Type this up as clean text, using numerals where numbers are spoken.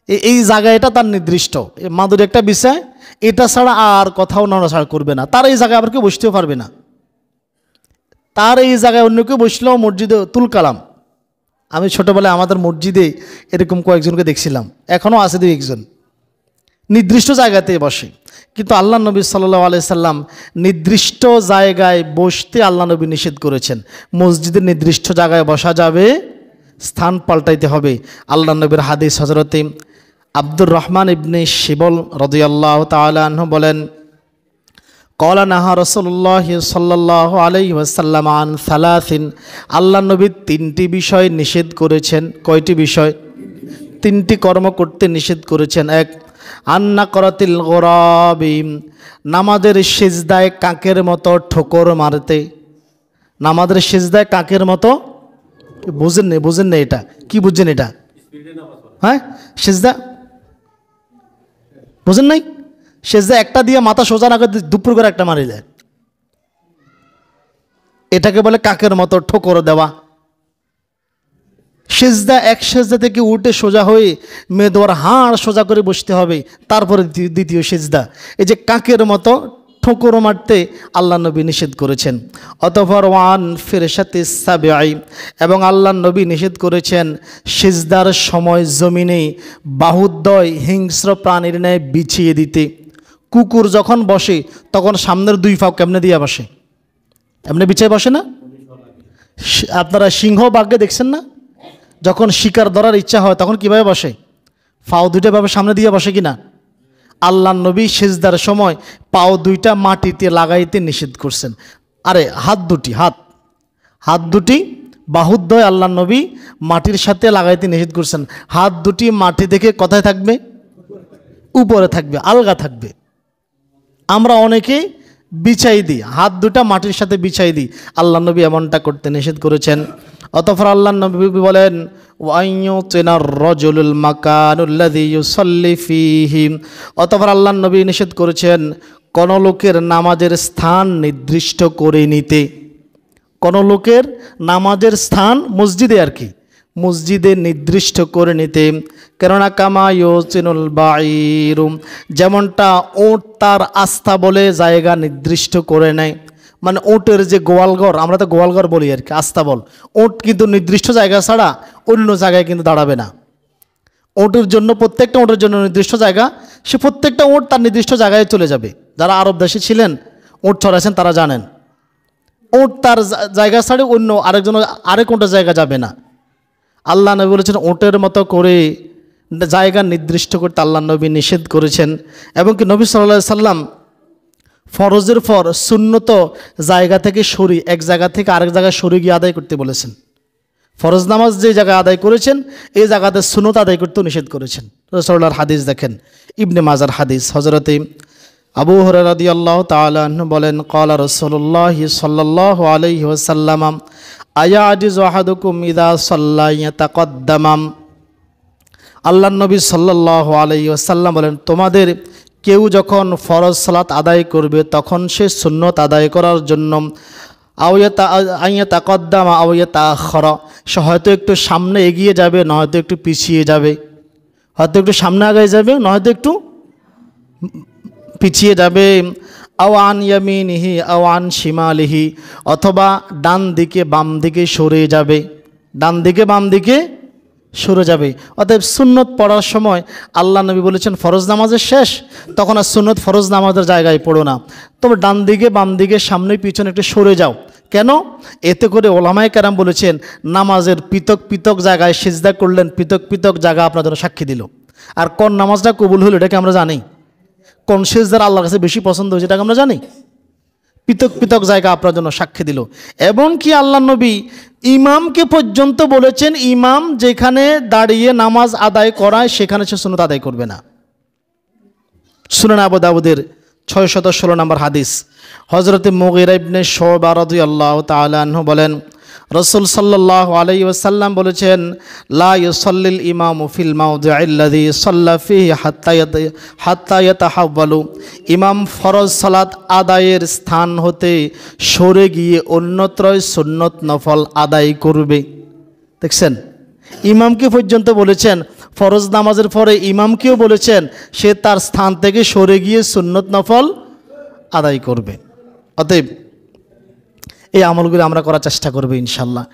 এই জায়গা এটা তার নির্দিষ্ট মাদুর একটা বিষয়, এটা ছাড়া আর কোথাও নড়াচড়া করবে না। তার এই জায়গায় আবার কেউ বসতেও পারবে না। তার এই জায়গায় অন্য কেউ বসলেও মসজিদে তুল কালাম। আমি ছোটোবেলায় আমাদের মসজিদে এরকম কয়েকজনকে দেখছিলাম, এখনও আছে দুই একজন, নির্দিষ্ট জায়গাতে বসে। কিন্তু আল্লাহ নবী সাল্লাল্লাহু আলাইহি সাল্লাম নির্দিষ্ট জায়গায় বসতে আল্লাহ নবী নিষেধ করেছেন। মসজিদের নির্দিষ্ট জায়গায় বসা যাবে, স্থান পাল্টাইতে হবে। আল্লাহ নবীর হাদিস হযরতে আব্দুর রহমান ইবনে শিবল রাদিয়াল্লাহু তাআলা আনহু বলেন, ক্বালা নাহা রাসূলুল্লাহ সাল্লাল্লাহু আলাইহি ওয়াসাল্লাম আন সালাসিন, আল্লাহ নবী তিনটি বিষয় নিষেধ করেছেন। কয়টি বিষয়? তিনটি কর্ম করতে নিষেধ করেছেন। এক, আন্না করাতিল গোরাবি, নামাজের সিজদায় কাকের মতো ঠোকর মারতে। নামাজের সিজদায় কাকের মতো, বুঝেন না এটা কি? বুঝছেন এটা? হ্যাঁ, সিজদা বুঝেন নাই? সিজদা একটা দিয়ে মাথা সোজা না করে দুপুর করে একটা মারি দেয়, এটাকে বলে কাকের মতো ঠোকর দেওয়া। সিজদা এক সিজদা থেকে উঠে সোজা হয়ে মেদোয়ার হাড় সোজা করে বসতে হবে, তারপরে দ্বিতীয় সিজদা। এই যে কাকের মতো ঠোকর মারতে আল্লাহ নবী নিষেধ করেছেন। অতঃপর ওয়ান ফিরশাতি সাবিআই, এবং আল্লাহ নবী নিষেধ করেছেন সিজদার সময় জমিনে বাহুদ্বয় হিংস্র প্রাণীর ন্যায় বিছিয়ে দিতে। কুকুর যখন বসে তখন সামনের দুই পাও কেমনে দিয়ে বসে? এমনি বিছায় বসে না? আপনারা সিংহ বাঘকে দেখছেন না? যখন শিকার ধরার ইচ্ছা হয় তখন কিভাবে বসে? পাও দুইটা ভাবে সামনে দিয়ে বসে কিনা? আল্লাহ নবী সিজদার সময় পাও দুইটা মাটিতে লাগাইতে নিষেধ করছেন। আরে হাত দুটি বাহুদ্বয় আল্লাহ নবী মাটির সাথে লাগাইতে নিষেধ করছেন। হাত দুটি মাটি থেকে কোথায় থাকবে? উপরে থাকবে, আলগা থাকবে। আমরা অনেকে বিছাই দিই, হাত দুটা মাটির সাথে বিছাই দিই, আল্লাহ নবী এমনটা করতে নিষেধ করেছেন। অতঃপর আল্লাহ নবী বলেন, ওয়াইয়ুতিনার রাজুলুল মাকানুল্লাযী ইউসাল্লি ফীহি, অতঃপর আল্লাহ নবী নিষেধ করেছেন কোন লোকের নামাজের স্থান নির্দিষ্ট করে নিতে। কোন লোকের নামাজের স্থান মসজিদে, আর কি মসজিদে নির্দিষ্ট করে নিতে। কেননা কামা ইউচিনুল বাঈরু, যেমনটা ওট তার আস্থা বলে জায়গা নির্দিষ্ট করে নেয়। মানে ওটের যে গোয়ালঘর, আমরা তো গোয়ালঘর বলি আর কি, আস্তাবল। ওট কিন্তু নির্দিষ্ট জায়গা ছাড়া অন্য জায়গায় কিন্তু দাঁড়াবে না। ওটের জন্য, প্রত্যেকটা ওটের জন্য নির্দিষ্ট জায়গা, সে প্রত্যেকটা ওট তার নির্দিষ্ট জায়গায় চলে যাবে। যারা আরব দেশে ছিলেন, ওট চড়াইছেন, তারা জানেন ওট তার জায়গা ছাড়ে অন্য আরেক ওটের জায়গা যাবে না। আল্লাহ নবী বলেছেন ওটের মতো করে জায়গা নির্দিষ্ট করতে আল্লাহ নবী নিষেধ করেছেন। এবং কি নবী সাল্লাল্লাহু আলাইহি সাল্লাম ফরজের পর সুন্নত জায়গা থেকে এক জায়গা থেকে আরেক জায়গায় সরে গিয়ে আদায় করতে বলেছেন। ফরজ নামাজ যে জায়গায় আদায় করেছেন এই জায়গাতে সুন্নত আদায় করতেও নিষেধ করেছেন। রাসূলুল্লাহর হাদিস দেখেন, ইবনে মাজার হাদিস, হযরতে আবু হুরায়রা রাদিয়াল্লাহু তাআলা আনহু বলেন, ক্বালা রাসূলুল্লাহ সাল্লাল্লাহু আলাইহি ওয়াসাল্লাম, আয়াজিজু আহাদুকুম ইযা সাল্লা ইয়াতাকাদ্দাম। আল্লাহর নবী সাল্লাল্লাহু আলাইহি ওয়াসাল্লাম বলেন, তোমাদের কেউ যখন ফরজ সালাত আদায় করবে তখন সে সুন্নত আদায় করার জন্য আইয়াতাকাদ্দামা আও ইয়াতাআখারা, সে হয়তো একটু সামনে এগিয়ে যাবে, নয়তো একটু পিছিয়ে যাবে। হয়তো একটু সামনে আগায় যাবে, নয়তো একটু পিছিয়ে যাবে। আও আন ইয়ামিনিহি আও আন শিমালিহি, অথবা ডান দিকে বাম দিকে সরে যাবে, ডান দিকে বাম দিকে সরে যাবে। অতএব সুন্নত পড়ার সময় আল্লাহ নবী বলেছেন ফরজ নামাজের শেষ, তখন আর সুন্নত ফরজ নামাজের জায়গায় পড়ো না, তবে ডান দিকে বাম দিকে সামনে পিছনে একটু সরে যাও। কেন? এতে করে ওলামায়ে কেরাম বলেছেন নামাজের পৃথক পৃথক জায়গায় সিজদা করলেন, পৃথক পৃথক জায়গা আপনার জন্য সাক্ষী দিল। আর কোন নামাজটা কবুল হলো এটাকে আমরা জানি, কোন সিজদার আল্লাহর কাছে বেশি পছন্দ হয়েছে এটাকে আমরা জানি। পৃথক পৃথক জায়গা আপনার জন্য সাক্ষী দিল। এবং কি আল্লাহ নবী ইমামকে পর্যন্ত বলেছেন ইমাম যেখানে দাঁড়িয়ে নামাজ আদায় করায় সেখানে সে সুন্নত আদায় করবে না। সুনান আবু দাউদের 616 নম্বর হাদিস, হযরতে মুগীরা ইবনে শুবা রাদিয়াল্লাহু তাআলা আনহু বলেন, রাসূল সাল্লাল্লাহু আলাইহি ওয়াসাল্লাম বলেছেন, লা ইউসাল্লিল ইমামু ফিল মাওদি'আল্লাযী সাল্লা ফীহি হাত্তা ইয়াতাহাওয়ালু, ইমাম ফরজ সালাত আদায়ের স্থান হতে সরে গিয়ে অন্যত্রয় সুন্নত নফল আদায় করবে। দেখছেন, ইমামকে পর্যন্ত বলেছেন ফরজ নামাজের পরে ইমামকেও বলেছেন সে তার স্থান থেকে সরে গিয়ে সুন্নত নফল আদায় করবে। অতএব এই আমলগুলো আমরা করার চেষ্টা করব ইনশাল্লাহ।